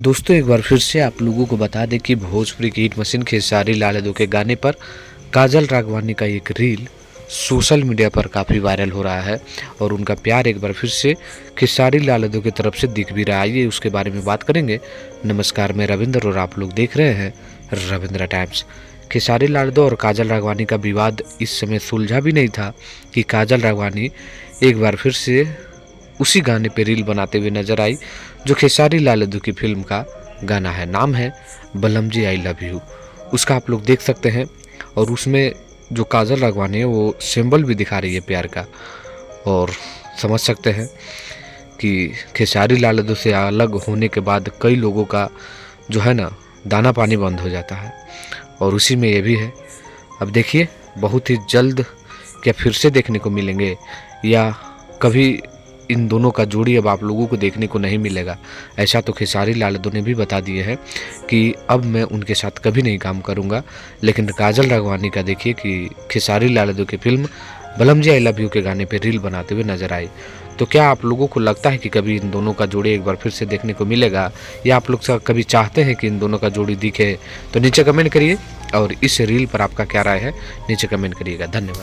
दोस्तों एक बार फिर से आप लोगों को बता दें कि भोजपुरी की हिट मशीन खेसारी लाल यादव के गाने पर काजल राघवानी का एक रील सोशल मीडिया पर काफ़ी वायरल हो रहा है और उनका प्यार एक बार फिर से खेसारी लाल यादव की तरफ से दिख भी रहा है। आइए उसके बारे में बात करेंगे। नमस्कार, मैं रविंद्र और आप लोग देख रहे हैं रविंद्र टाइम्स। खेसारी लाल यादव और काजल राघवानी का विवाद इस समय सुलझा भी नहीं था कि काजल राघवानी एक बार फिर से उसी गाने पे रील बनाते हुए नजर आई जो खेसारी लाल यादव की फिल्म का गाना है। नाम है बलम जी आई लव यू। उसका आप लोग देख सकते हैं और उसमें जो काजल राघवानी है वो सिंबल भी दिखा रही है प्यार का, और समझ सकते हैं कि खेसारी लाल यादव से अलग होने के बाद कई लोगों का जो है ना दाना पानी बंद हो जाता है, और उसी में ये भी है। अब देखिए बहुत ही जल्द क्या फिर से देखने को मिलेंगे या कभी इन दोनों का जोड़ी अब आप लोगों को देखने को नहीं मिलेगा। ऐसा तो खेसारी लाल यादव ने भी बता दिए हैं कि अब मैं उनके साथ कभी नहीं काम करूंगा। लेकिन काजल राघवानी का देखिए कि खेसारी लाल यादव की फिल्म बलम जी आई लव यू के गाने पे रील बनाते हुए नजर आई। तो क्या आप लोगों को लगता है कि कभी इन दोनों का जोड़ी एक बार फिर से देखने को मिलेगा, या आप लोग कभी चाहते हैं कि इन दोनों का जोड़ी दिखे? तो नीचे कमेंट करिए, और इस रील पर आपका क्या राय है नीचे कमेंट करिएगा। धन्यवाद।